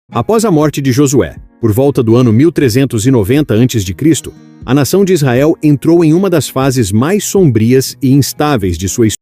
Após a morte de Josué, por volta do ano 1390 a.C., a nação de Israel entrou em uma das fases mais sombrias e instáveis de sua história.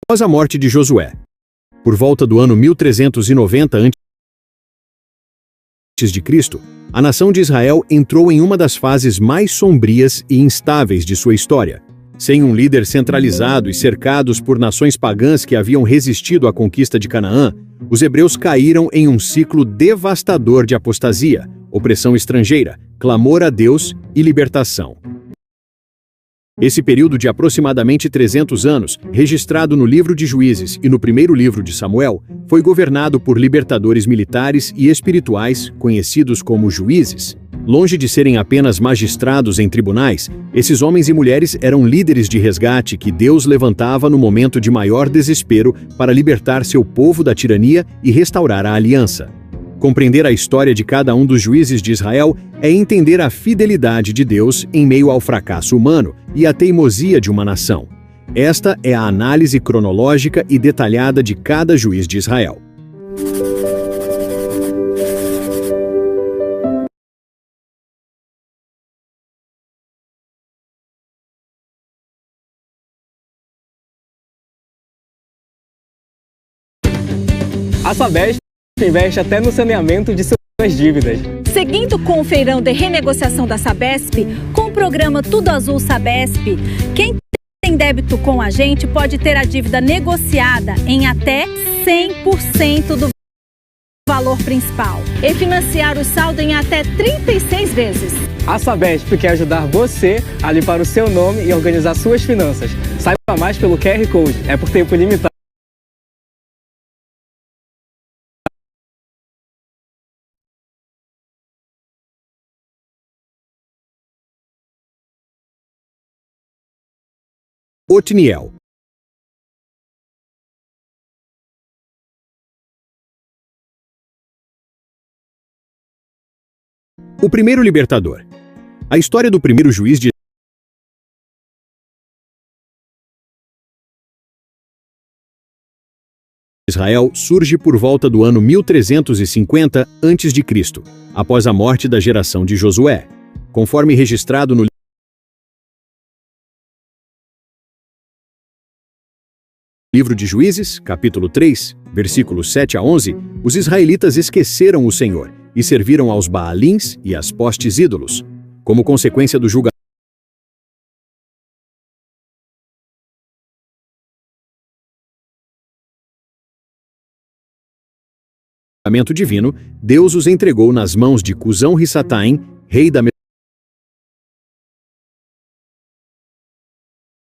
Após a morte de Josué, por volta do ano 1390 a.C., a nação de Israel entrou em uma das fases mais sombrias e instáveis de sua história. Sem um líder centralizado e cercados por nações pagãs que haviam resistido à conquista de Canaã, os hebreus caíram em um ciclo devastador de apostasia, opressão estrangeira, clamor a Deus e libertação. Esse período de aproximadamente 300 anos, registrado no livro de Juízes e no primeiro livro de Samuel, foi governado por libertadores militares e espirituais, conhecidos como juízes. Longe de serem apenas magistrados em tribunais, esses homens e mulheres eram líderes de resgate que Deus levantava no momento de maior desespero para libertar seu povo da tirania e restaurar a aliança. Compreender a história de cada um dos juízes de Israel é entender a fidelidade de Deus em meio ao fracasso humano e à teimosia de uma nação. Esta é a análise cronológica e detalhada de cada juiz de Israel. A Sabesp investe até no saneamento de suas dívidas. Seguindo com o feirão de renegociação da Sabesp, com o programa Tudo Azul Sabesp, quem tem débito com a gente pode ter a dívida negociada em até 100% do valor principal e financiar o saldo em até 36 vezes. A Sabesp quer ajudar você a limpar o seu nome e organizar suas finanças. Saiba mais pelo QR Code, é por tempo limitado. Otniel. O primeiro libertador. A história do primeiro juiz de Israel surge por volta do ano 1350 a.C., após a morte da geração de Josué. Conforme registrado no livro de Juízes, capítulo 3, versículos 7 a 11, os israelitas esqueceram o Senhor e serviram aos Baalins e às postes ídolos. Como consequência do julgamento divino, Deus os entregou nas mãos de Cusão-Rissataim, rei da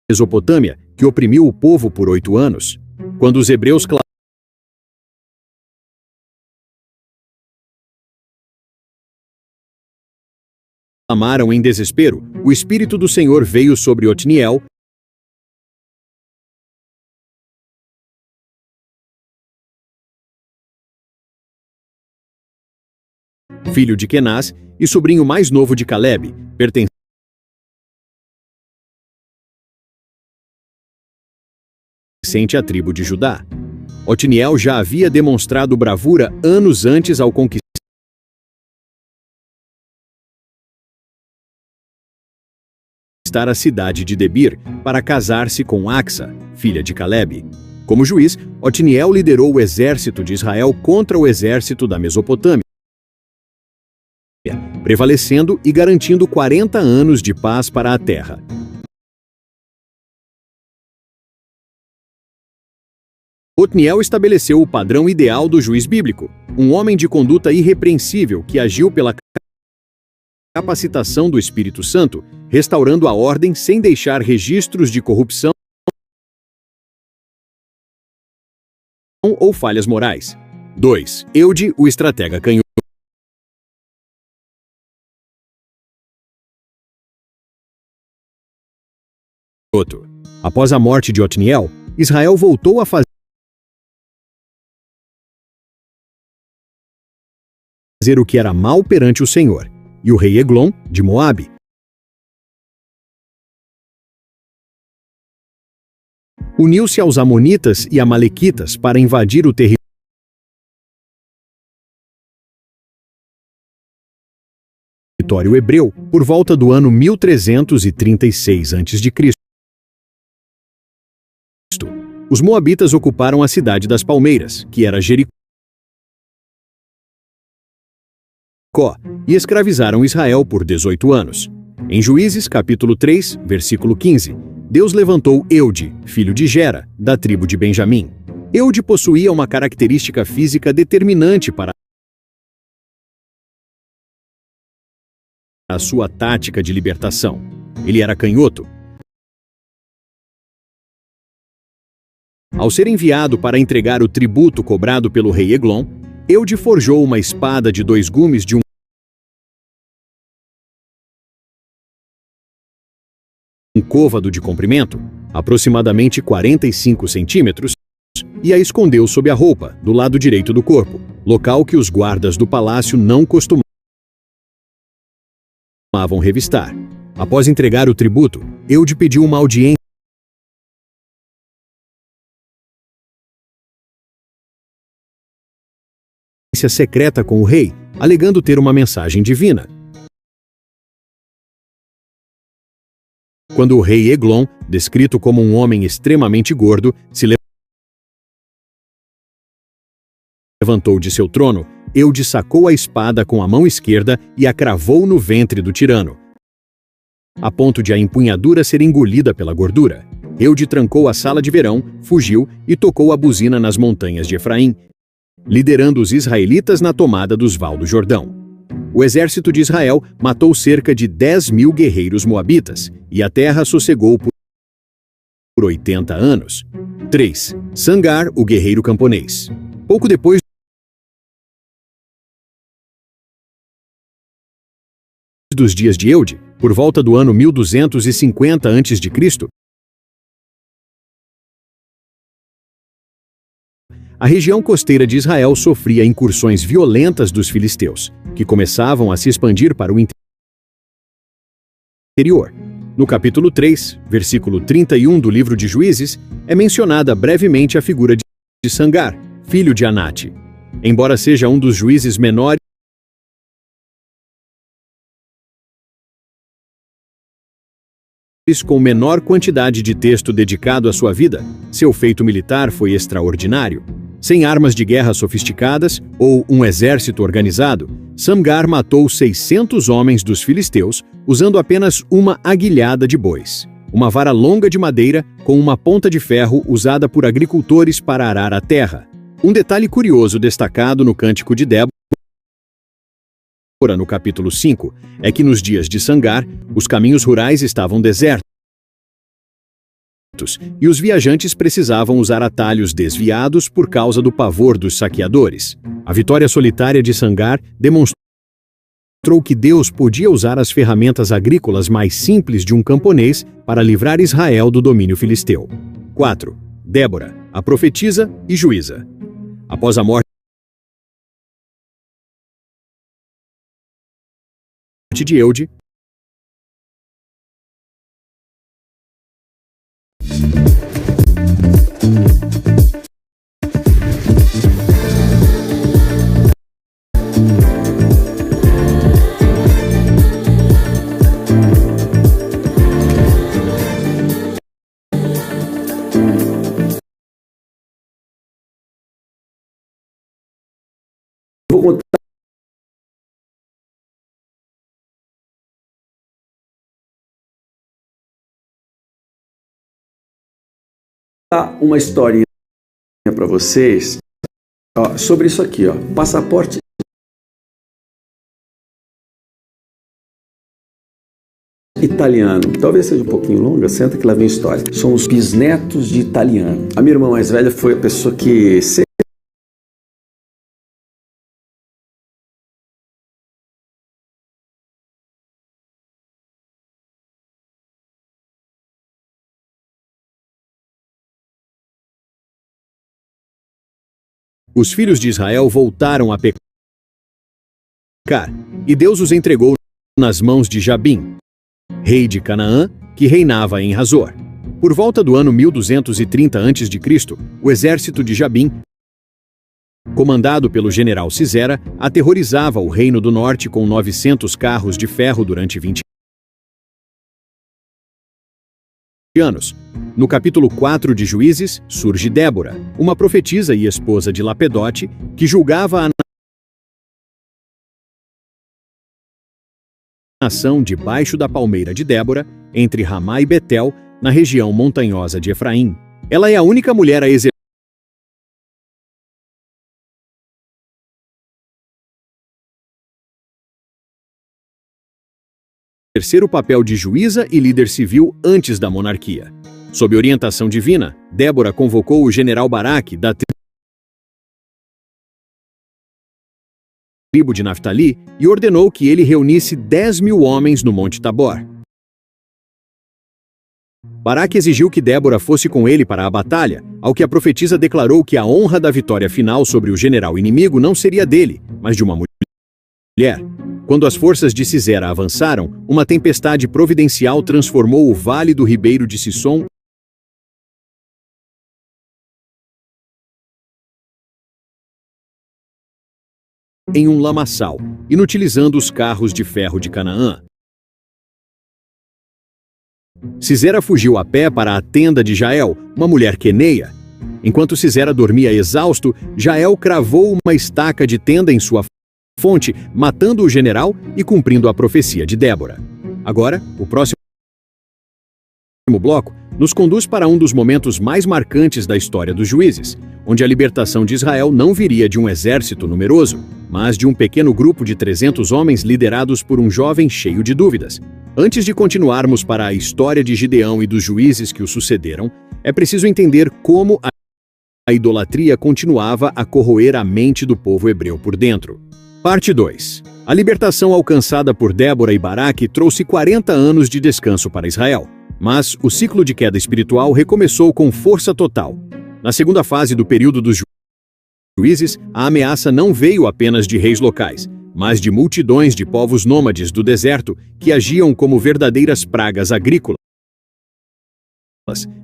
Mesopotâmia, que oprimiu o povo por 8 anos. Quando os hebreus clamaram em desespero, o Espírito do Senhor veio sobre Otniel, filho de Kenaz e sobrinho mais novo de Caleb, pertencente à tribo de Judá. Otniel já havia demonstrado bravura anos antes ao conquistar a cidade de Debir para casar-se com Axa, filha de Caleb. Como juiz, Otniel liderou o exército de Israel contra o exército da Mesopotâmia, prevalecendo e garantindo 40 anos de paz para a terra. Otniel estabeleceu o padrão ideal do juiz bíblico, um homem de conduta irrepreensível que agiu pela capacitação do Espírito Santo, restaurando a ordem sem deixar registros de corrupção ou falhas morais. 2. Eude, o estratega canhoto. Após a morte de Otniel, Israel voltou a fazer o que era mal perante o Senhor, e o rei Eglon, de Moabe, uniu-se aos amonitas e amalequitas para invadir o território hebreu por volta do ano 1336 a.C. Os moabitas ocuparam a cidade das Palmeiras, que era Jericó, e escravizaram Israel por 18 anos. Em Juízes, capítulo 3, versículo 15, Deus levantou Eude, filho de Gera, da tribo de Benjamim. Eude possuía uma característica física determinante para a sua tática de libertação. Ele era canhoto. Ao ser enviado para entregar o tributo cobrado pelo rei Eglon, Eude forjou uma espada de 2 gumes de um côvado de comprimento, aproximadamente 45 centímetros, e a escondeu sob a roupa, do lado direito do corpo, local que os guardas do palácio não costumavam revistar. Após entregar o tributo, Eude pediu uma audiência secreta com o rei, alegando ter uma mensagem divina. Quando o rei Eglon, descrito como um homem extremamente gordo, se levantou de seu trono, Eude sacou a espada com a mão esquerda e a cravou no ventre do tirano, a ponto de a empunhadura ser engolida pela gordura. Eude trancou a sala de verão, fugiu e tocou a buzina nas montanhas de Efraim, liderando os israelitas na tomada dos Vales do Jordão. O exército de Israel matou cerca de 10.000 guerreiros moabitas, e a terra sossegou por 80 anos. 3. Sangar, o guerreiro camponês. Pouco depois dos dias de Eude, por volta do ano 1250 a.C., a região costeira de Israel sofria incursões violentas dos filisteus, que começavam a se expandir para o interior. No capítulo 3, versículo 31 do livro de Juízes, é mencionada brevemente a figura de Sangar, filho de Anate. Embora seja um dos juízes menores com menor quantidade de texto dedicado à sua vida, seu feito militar foi extraordinário. Sem armas de guerra sofisticadas ou um exército organizado, Samgar matou 600 homens dos filisteus usando apenas uma aguilhada de bois, uma vara longa de madeira com uma ponta de ferro usada por agricultores para arar a terra. Um detalhe curioso destacado no Cântico de Débora, no capítulo 5, é que nos dias de Sangar, os caminhos rurais estavam desertos e os viajantes precisavam usar atalhos desviados por causa do pavor dos saqueadores. A vitória solitária de Sangar demonstrou que Deus podia usar as ferramentas agrícolas mais simples de um camponês para livrar Israel do domínio filisteu. 4. Débora, a profetisa e juíza. Após a morte de Eude, vou contar uma historinha para vocês sobre isso aqui, passaporte italiano. Talvez seja um pouquinho longa, senta que lá vem a história. São os bisnetos de italiano. A minha irmã mais velha foi a pessoa que sempre Os filhos de Israel voltaram a pecar, e Deus os entregou nas mãos de Jabim, rei de Canaã, que reinava em Hazor. Por volta do ano 1230 a.C., o exército de Jabim, comandado pelo general Sisera, aterrorizava o reino do norte com 900 carros de ferro durante 20 anos. No capítulo 4 de Juízes, surge Débora, uma profetisa e esposa de Lapedote, que julgava a nação debaixo da palmeira de Débora, entre Ramá e Betel, na região montanhosa de Efraim. Ela é a única mulher a exercer o papel de juíza e líder civil antes da monarquia. Sob orientação divina, Débora convocou o general Baraque, da tribo de Naftali, e ordenou que ele reunisse 10.000 homens no Monte Tabor. Baraque exigiu que Débora fosse com ele para a batalha, ao que a profetisa declarou que a honra da vitória final sobre o general inimigo não seria dele, mas de uma mulher. Quando as forças de Sisera avançaram, uma tempestade providencial transformou o vale do ribeiro de Sissom em um lamaçal, inutilizando os carros de ferro de Canaã. Sisera fugiu a pé para a tenda de Jael, uma mulher queneia. Enquanto Sisera dormia exausto, Jael cravou uma estaca de tenda em sua fonte, matando o general e cumprindo a profecia de Débora. Agora, o próximo bloco nos conduz para um dos momentos mais marcantes da história dos juízes, onde a libertação de Israel não viria de um exército numeroso, mas de um pequeno grupo de 300 homens liderados por um jovem cheio de dúvidas. Antes de continuarmos para a história de Gideão e dos juízes que o sucederam, é preciso entender como a idolatria continuava a corroer a mente do povo hebreu por dentro. Parte 2. A libertação alcançada por Débora e Baraque trouxe 40 anos de descanso para Israel, mas o ciclo de queda espiritual recomeçou com força total. Na segunda fase do período dos juízes, a ameaça não veio apenas de reis locais, mas de multidões de povos nômades do deserto que agiam como verdadeiras pragas agrícolas,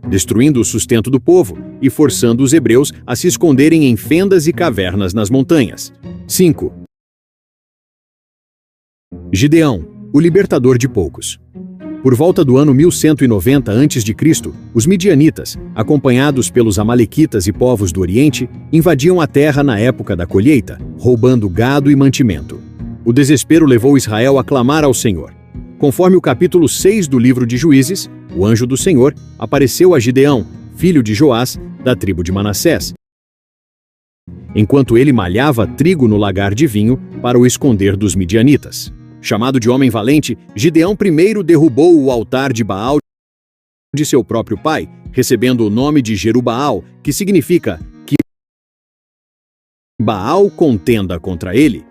destruindo o sustento do povo e forçando os hebreus a se esconderem em fendas e cavernas nas montanhas. 5. Gideão, o libertador de poucos. Por volta do ano 1190 a.C., os midianitas, acompanhados pelos amalequitas e povos do Oriente, invadiam a terra na época da colheita, roubando gado e mantimento. O desespero levou Israel a clamar ao Senhor. Conforme o capítulo 6 do livro de Juízes, o anjo do Senhor apareceu a Gideão, filho de Joás, da tribo de Manassés, enquanto ele malhava trigo no lagar de vinho para o esconder dos midianitas. Chamado de homem valente, Gideão primeiro derrubou o altar de Baal de seu próprio pai, recebendo o nome de Jerubaal, que significa que Baal contenda contra ele.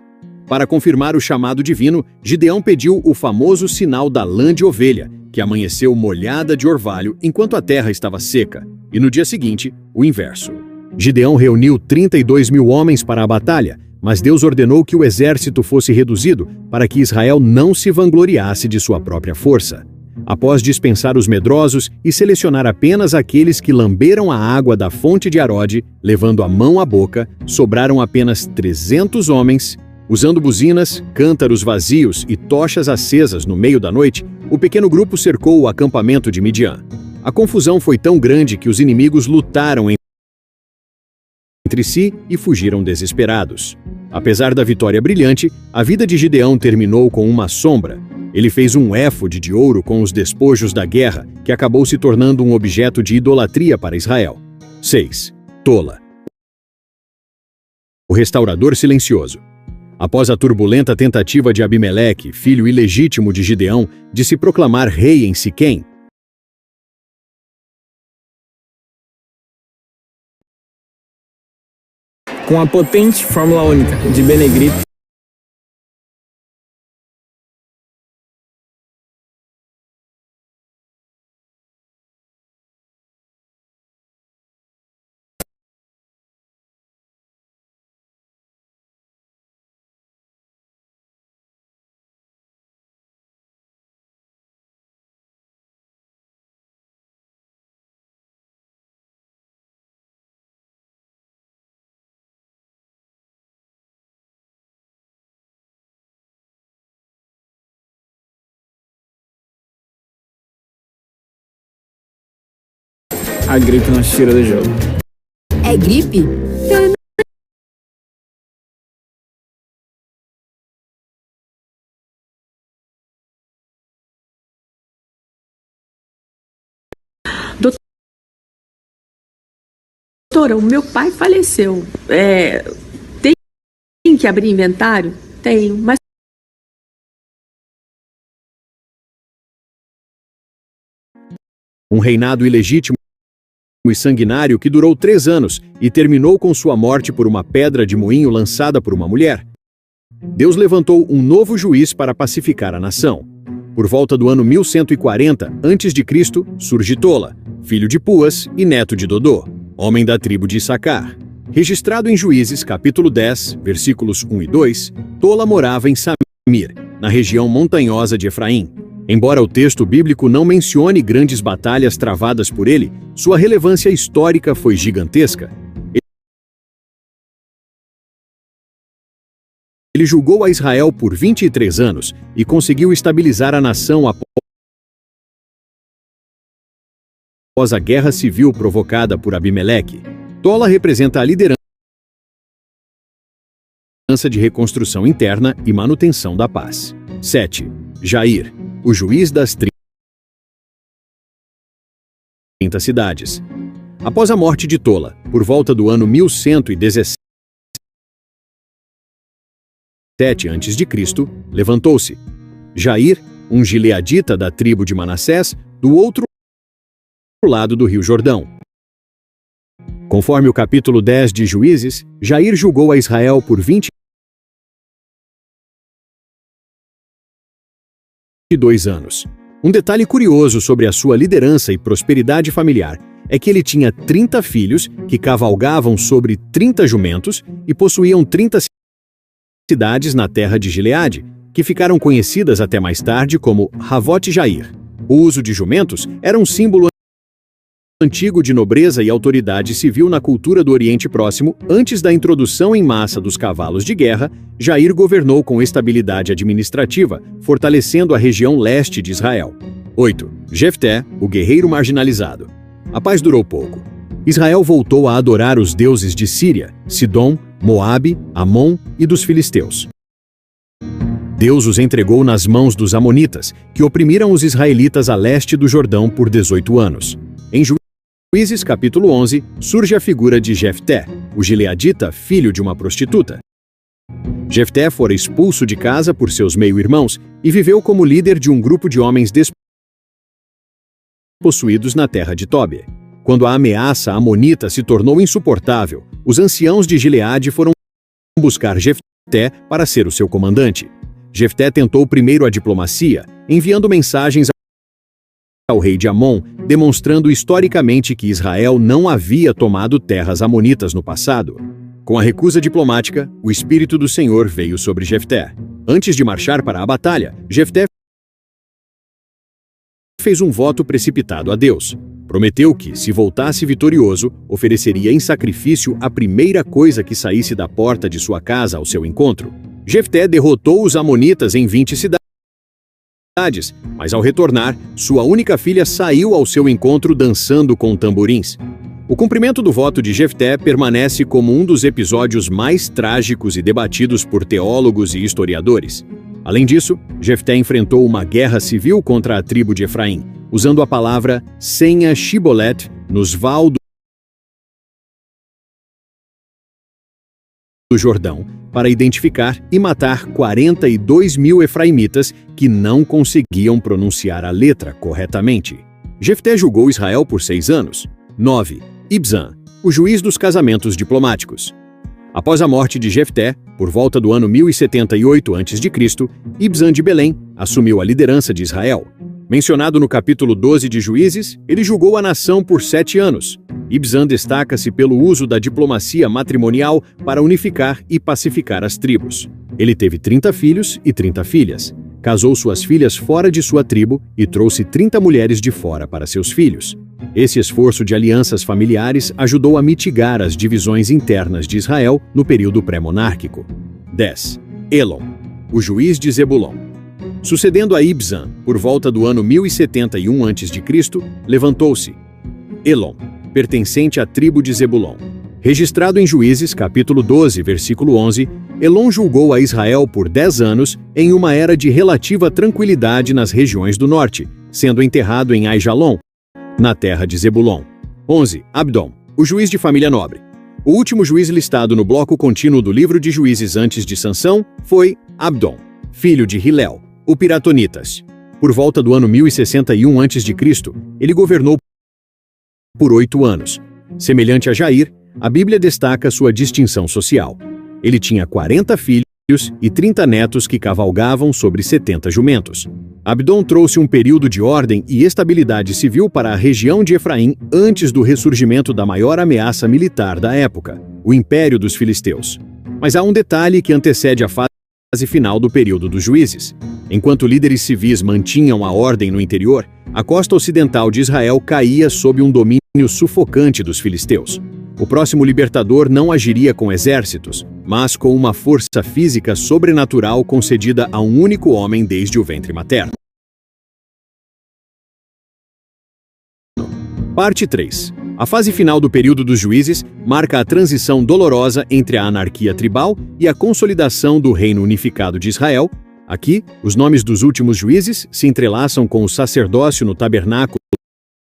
Para confirmar o chamado divino, Gideão pediu o famoso sinal da lã de ovelha, que amanheceu molhada de orvalho enquanto a terra estava seca, e no dia seguinte, o inverso. Gideão reuniu 32.000 homens para a batalha, mas Deus ordenou que o exército fosse reduzido para que Israel não se vangloriasse de sua própria força. Após dispensar os medrosos e selecionar apenas aqueles que lamberam a água da fonte de Arode, levando a mão à boca, sobraram apenas 300 homens. Usando buzinas, cântaros vazios e tochas acesas no meio da noite, o pequeno grupo cercou o acampamento de Midian. A confusão foi tão grande que os inimigos lutaram entre si e fugiram desesperados. Apesar da vitória brilhante, a vida de Gideão terminou com uma sombra. Ele fez um éfode de ouro com os despojos da guerra, que acabou se tornando um objeto de idolatria para Israel. 6. Tola. o restaurador silencioso. Após a turbulenta tentativa de Abimeleque, filho ilegítimo de Gideão, de se proclamar rei em Siquém, Com a potente fórmula única de Benegrip, a gripe nos tira do jogo. É gripe? Doutora, o meu pai faleceu. Tem que abrir inventário? Tenho, mas um reinado ilegítimo e sanguinário que durou 3 anos e terminou com sua morte por uma pedra de moinho lançada por uma mulher. Deus levantou um novo juiz para pacificar a nação. Por volta do ano 1140 a.C., surge Tola, filho de Puas e neto de Dodô, homem da tribo de Issacar. Registrado em Juízes, capítulo 10, versículos 1 e 2, Tola morava em Samir, na região montanhosa de Efraim. Embora o texto bíblico não mencione grandes batalhas travadas por ele, sua relevância histórica foi gigantesca. Ele julgou a Israel por 23 anos e conseguiu estabilizar a nação após a guerra civil provocada por Abimeleque. Tola representa a liderança de reconstrução interna e manutenção da paz. 7. Jair, o juiz das 30 cidades. Após a morte de Tola, por volta do ano 1117 a.C., levantou-se Jair, um gileadita da tribo de Manassés, do outro lado do rio Jordão. Conforme o capítulo 10 de Juízes, Jair julgou a Israel por 22 anos. Um detalhe curioso sobre a sua liderança e prosperidade familiar é que ele tinha 30 filhos que cavalgavam sobre 30 jumentos e possuíam 30 cidades na terra de Gileade, que ficaram conhecidas até mais tarde como Havot Jair. O uso de jumentos era um símbolo antigo de nobreza e autoridade civil na cultura do Oriente Próximo. Antes da introdução em massa dos cavalos de guerra, Jair governou com estabilidade administrativa, fortalecendo a região leste de Israel. 8. Jefté, o guerreiro marginalizado. A paz durou pouco. Israel voltou a adorar os deuses de Síria, Sidom, Moabe, Amon e dos filisteus. Deus os entregou nas mãos dos amonitas, que oprimiram os israelitas a leste do Jordão por 18 anos. Em Juízes capítulo 11, surge a figura de Jefté, o gileadita, filho de uma prostituta. Jefté fora expulso de casa por seus meio-irmãos e viveu como líder de um grupo de homens despossuídos na terra de Tobi. Quando a ameaça amonita se tornou insuportável, os anciãos de Gileade foram buscar Jefté para ser o seu comandante. Jefté tentou primeiro a diplomacia, enviando mensagens ao rei de Amon, demonstrando historicamente que Israel não havia tomado terras amonitas no passado. Com a recusa diplomática, o Espírito do Senhor veio sobre Jefté. Antes de marchar para a batalha, Jefté fez um voto precipitado a Deus. Prometeu que, se voltasse vitorioso, ofereceria em sacrifício a primeira coisa que saísse da porta de sua casa ao seu encontro. Jefté derrotou os amonitas em 20 cidades, mas ao retornar, sua única filha saiu ao seu encontro dançando com tamborins. O cumprimento do voto de Jefté permanece como um dos episódios mais trágicos e debatidos por teólogos e historiadores. Além disso, Jefté enfrentou uma guerra civil contra a tribo de Efraim, usando a palavra senha Shibolet nos Val Jordão para identificar e matar 42.000 efraimitas que não conseguiam pronunciar a letra corretamente. Jefté julgou Israel por 6 anos. 9. Ibzan, o juiz dos casamentos diplomáticos. Após a morte de Jefté, por volta do ano 1078 a.C., Ibzan de Belém assumiu a liderança de Israel. Mencionado no capítulo 12 de Juízes, ele julgou a nação por 7 anos. Ibzan destaca-se pelo uso da diplomacia matrimonial para unificar e pacificar as tribos. Ele teve 30 filhos e 30 filhas. Casou suas filhas fora de sua tribo e trouxe 30 mulheres de fora para seus filhos. Esse esforço de alianças familiares ajudou a mitigar as divisões internas de Israel no período pré-monárquico. 10. Elon, o juiz de Zebulon. Sucedendo a Ibzan, por volta do ano 1071 a.C., levantou-se Elon, pertencente à tribo de Zebulon. Registrado em Juízes, capítulo 12, versículo 11, Elon julgou a Israel por 10 anos em uma era de relativa tranquilidade nas regiões do norte, sendo enterrado em Aijalon, na terra de Zebulon. 11. Abdon, o juiz de família nobre. O último juiz listado no bloco contínuo do livro de Juízes antes de Sansão foi Abdon, filho de Hilel, o Piratonitas. Por volta do ano 1061 a.C., ele governou por 8 anos. Semelhante a Jair, a Bíblia destaca sua distinção social. Ele tinha 40 filhos e 30 netos que cavalgavam sobre 70 jumentos. Abdon trouxe um período de ordem e estabilidade civil para a região de Efraim antes do ressurgimento da maior ameaça militar da época, o Império dos Filisteus. Mas há um detalhe que antecede a fase final do período dos juízes. Enquanto líderes civis mantinham a ordem no interior, a costa ocidental de Israel caía sob um domínio sufocante dos filisteus. O próximo libertador não agiria com exércitos, mas com uma força física sobrenatural concedida a um único homem desde o ventre materno. Parte 3. A fase final do período dos juízes marca a transição dolorosa entre a anarquia tribal e a consolidação do reino unificado de Israel. Aqui, os nomes dos últimos juízes se entrelaçam com o sacerdócio no tabernáculo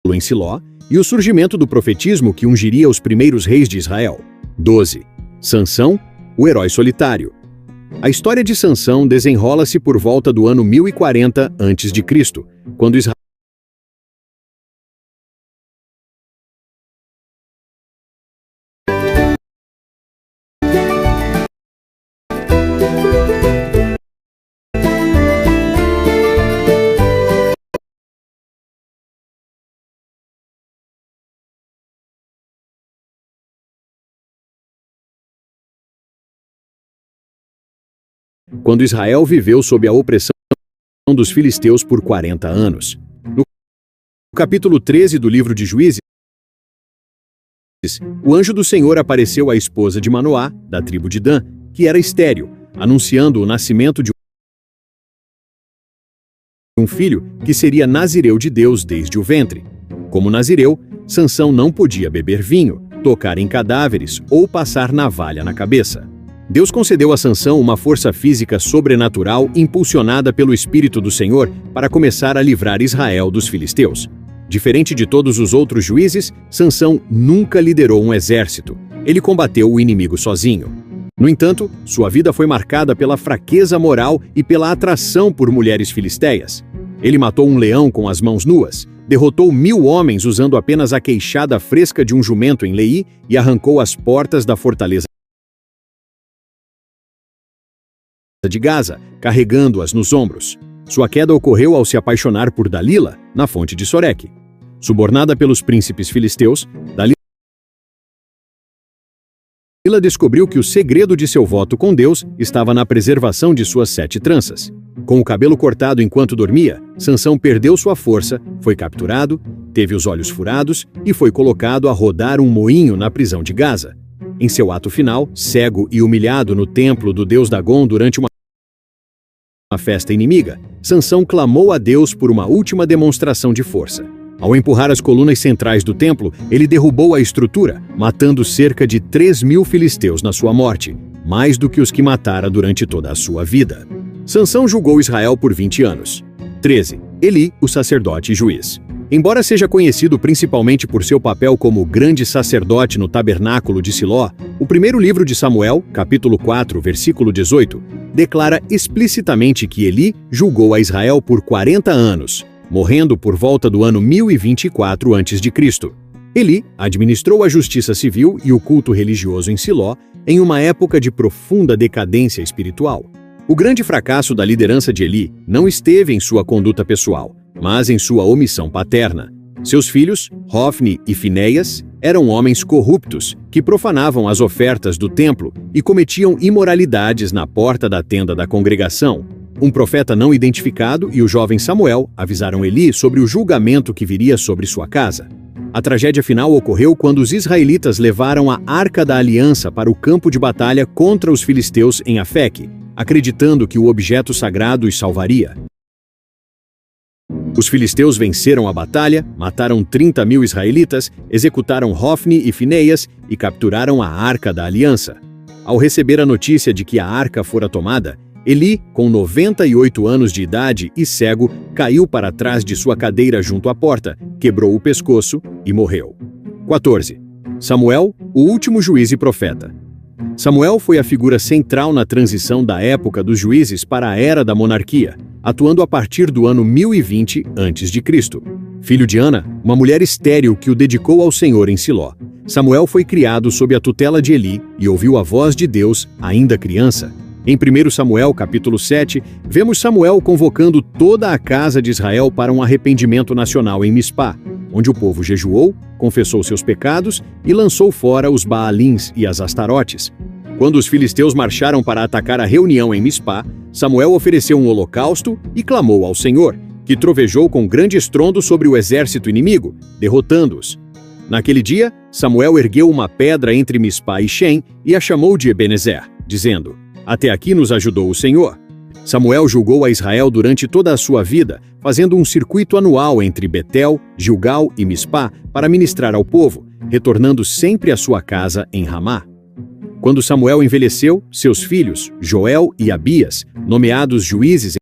em Siló e o surgimento do profetismo que ungiria os primeiros reis de Israel. 12. Sansão, o herói solitário. A história de Sansão desenrola-se por volta do ano 1040 a.C., quando Israel viveu sob a opressão dos filisteus por 40 anos. No capítulo 13 do livro de Juízes, o anjo do Senhor apareceu à esposa de Manoá, da tribo de Dan, que era estéril, anunciando o nascimento de um filho que seria nazireu de Deus desde o ventre. Como nazireu, Sansão não podia beber vinho, tocar em cadáveres ou passar navalha na cabeça. Deus concedeu a Sansão uma força física sobrenatural impulsionada pelo Espírito do Senhor para começar a livrar Israel dos filisteus. Diferente de todos os outros juízes, Sansão nunca liderou um exército. Ele combateu o inimigo sozinho. No entanto, sua vida foi marcada pela fraqueza moral e pela atração por mulheres filisteias. Ele matou um leão com as mãos nuas, derrotou 1000 homens usando apenas a queixada fresca de um jumento em Leí e arrancou as portas da fortaleza de Gaza, carregando-as nos ombros. Sua queda ocorreu ao se apaixonar por Dalila, na fonte de Soreque. Subornada pelos príncipes filisteus, Dalila descobriu que o segredo de seu voto com Deus estava na preservação de suas 7 tranças. Com o cabelo cortado enquanto dormia, Sansão perdeu sua força, foi capturado, teve os olhos furados e foi colocado a rodar um moinho na prisão de Gaza. Em seu ato final, cego e humilhado no templo do deus Dagom durante uma festa inimiga, Sansão clamou a Deus por uma última demonstração de força. Ao empurrar as colunas centrais do templo, ele derrubou a estrutura, matando cerca de 3.000 filisteus na sua morte, mais do que os que matara durante toda a sua vida. Sansão julgou Israel por 20 anos. 13. Eli, o sacerdote e juiz. Embora seja conhecido principalmente por seu papel como grande sacerdote no tabernáculo de Siló, o primeiro livro de Samuel, capítulo 4, versículo 18, declara explicitamente que Eli julgou a Israel por 40 anos, morrendo por volta do ano 1024 a.C. Eli administrou a justiça civil e o culto religioso em Siló em uma época de profunda decadência espiritual. O grande fracasso da liderança de Eli não esteve em sua conduta pessoal, mas em sua omissão paterna. Seus filhos, Hofni e Finéias, eram homens corruptos que profanavam as ofertas do templo e cometiam imoralidades na porta da tenda da congregação. Um profeta não identificado e o jovem Samuel avisaram Eli sobre o julgamento que viria sobre sua casa. A tragédia final ocorreu quando os israelitas levaram a Arca da Aliança para o campo de batalha contra os filisteus em Afeque, acreditando que o objeto sagrado os salvaria. Os filisteus venceram a batalha, mataram 30.000 israelitas, executaram Hofni e Finéias e capturaram a Arca da Aliança. Ao receber a notícia de que a arca fora tomada, Eli, com 98 anos de idade e cego, caiu para trás de sua cadeira junto à porta, quebrou o pescoço e morreu. 14. Samuel, o último juiz e profeta. Samuel foi a figura central na transição da época dos juízes para a era da monarquia, atuando a partir do ano 1020 a.C. Filho de Ana, uma mulher estéril que o dedicou ao Senhor em Siló, Samuel foi criado sob a tutela de Eli e ouviu a voz de Deus ainda criança. Em 1 Samuel, capítulo 7, vemos Samuel convocando toda a casa de Israel para um arrependimento nacional em Mispá, onde o povo jejuou, confessou seus pecados e lançou fora os Baalins e as Astarotes. Quando os filisteus marcharam para atacar a reunião em Mispá, Samuel ofereceu um holocausto e clamou ao Senhor, que trovejou com grande estrondo sobre o exército inimigo, derrotando-os. Naquele dia, Samuel ergueu uma pedra entre Mispá e Shem e a chamou de Ebenezer, dizendo: "Até aqui nos ajudou o Senhor." Samuel julgou a Israel durante toda a sua vida, fazendo um circuito anual entre Betel, Gilgal e Mispá para ministrar ao povo, retornando sempre à sua casa em Ramá. Quando Samuel envelheceu, seus filhos, Joel e Abias, nomeados juízes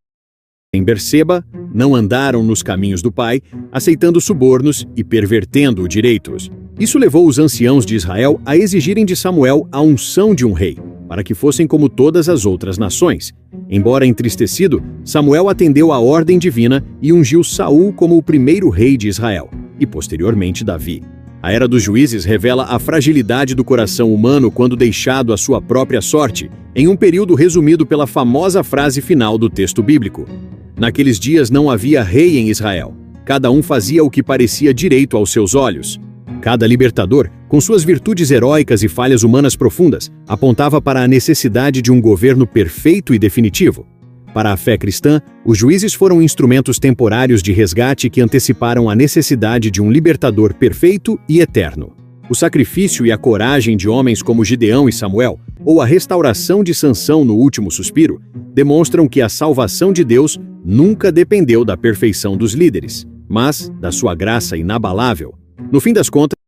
em Berseba, não andaram nos caminhos do pai, aceitando subornos e pervertendo direitos. Isso levou os anciãos de Israel a exigirem de Samuel a unção de um rei, para que fossem como todas as outras nações. Embora entristecido, Samuel atendeu à ordem divina e ungiu Saul como o primeiro rei de Israel, e posteriormente Davi. A era dos juízes revela a fragilidade do coração humano quando deixado à sua própria sorte, em um período resumido pela famosa frase final do texto bíblico: "Naqueles dias não havia rei em Israel. Cada um fazia o que parecia direito aos seus olhos." Cada libertador, com suas virtudes heróicas e falhas humanas profundas, apontava para a necessidade de um governo perfeito e definitivo. Para a fé cristã, os juízes foram instrumentos temporários de resgate que anteciparam a necessidade de um libertador perfeito e eterno. O sacrifício e a coragem de homens como Gideão e Samuel, ou a restauração de Sansão no último suspiro, demonstram que a salvação de Deus nunca dependeu da perfeição dos líderes, mas da sua graça inabalável. No fim das contas,